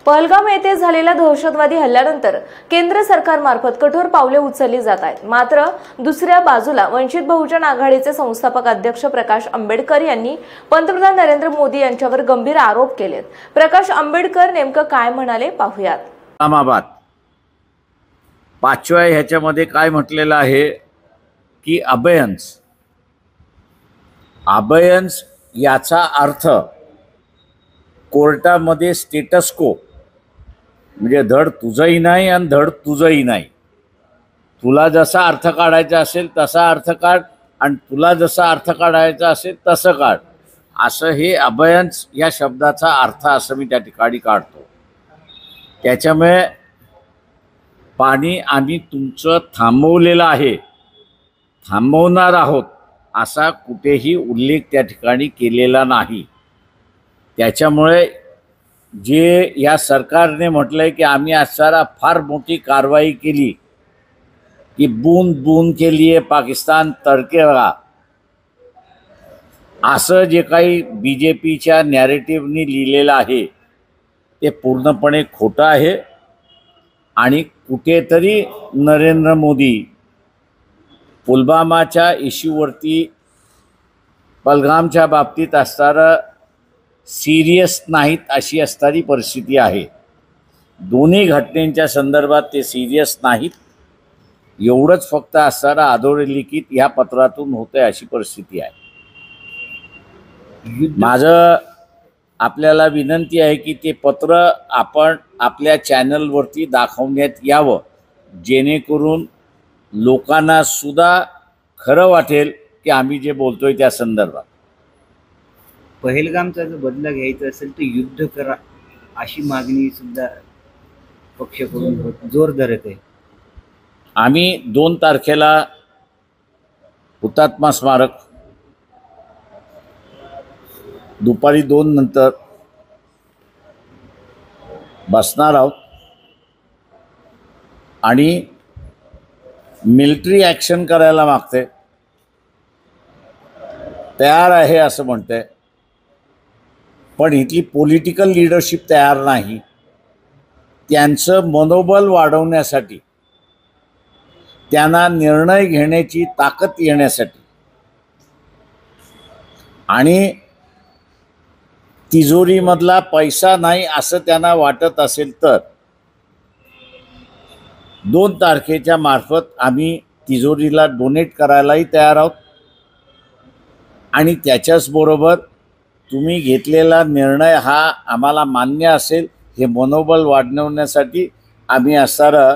पहलगाम येथे झालेल्या दहशतवादी हल्ल्यानंतर केंद्र सरकारमार्फत कठोर पावले उचलली जात आहेत। मात्र दुसऱ्या बाजूला वंचित बहुजन आघाडीचे संस्थापक अध्यक्ष प्रकाश आंबेडकर यांनी पंतप्रधान नरेंद्र मोदी यांच्यावर गंभीर आरोप केलेत। प्रकाश आंबेडकर नेमकं काय म्हणाले पाहूयात। इस्लामाबाद पाचव्या ह्याच्यामध्ये काय म्हटलेलं आहे की अबेयन्स याचा अर्थ कोर्टामध्ये स्टेटस को, म्हणजे धड तुझंही नाही आणि धड तुझंही नाही। तुला जसा अर्थ काढायचा असेल तसा अर्थ काढ आणि तुला जसा अर्थ काढायचा असेल तसं काढ, असं हे अबेयन्स या शब्दाचा अर्थ असं मी त्या ठिकाणी काढतो। त्याच्यामुळे पाणी आम्ही तुमचं थांबवलेलं आहे, थांबवणार आहोत असा कुठेही उल्लेख त्या ठिकाणी केलेला नाही। त्याच्यामुळे जे या सरकारने म्हटलंय की आम्ही आज सारा फार मोठी कारवाई केली की बूंद बूंद के लिए पाकिस्तान तरकेगा, असं जे काही बीजेपीच्या नॅरेटिव्हनी लिहिलेलं आहे ते पूर्णपणे खोटं आहे। आणि कुठेतरी नरेंद्र मोदी पुलवामाच्या इश्यूवरती पहलगामच्या बाबतीत असणारं सिरियस नाहीत अशी असणारी परिस्थिती आहे। दोन्ही घटनेच्या संदर्भात ते सिरियस नाहीत एवढंच फक्त असणारं अधोरेखित ह्या पत्रातून होतंय अशी परिस्थिती आहे। माझं आपल्याला विनंती आहे की ते पत्र आपण आपल्या चॅनलवरती दाखवण्यात यावं, जेणेकरून लोकांना सुद्धा खरं वाटेल की आम्ही जे बोलतोय त्या संदर्भात। पहलगामचा जर बदला घ्यायचा असेल तर युद्ध करा अशी मागणी सुद्धा पक्षाकडून जोर धरत आहे। आम्ही 2 तारखेला हुतात्मा स्मारक दुपारी 2 नंतर बसणार आहोत आणि मिलिटरी ॲक्शन करायला मागते, तयार आहे असं म्हणते, पण इथली पॉलिटिकल लीडरशिप तयार नाही। त्यांचं मनोबल वाढवण्यासाठी, त्यांना निर्णय घेण्याची ताकद येण्यासाठी आणि तिजोरीमधला पैसा नाही असं त्यांना वाटत असेल तर 2 तारखेच्या मार्फत आम्ही तिजोरीला डोनेट करायलाही तयार आहोत। आणि त्याच्याच बरोबर तुम्ही घेतलेला निर्णय हा आम्हाला मान्य असेल हे मनोबल वाढवण्यासाठी आम्ही असणारं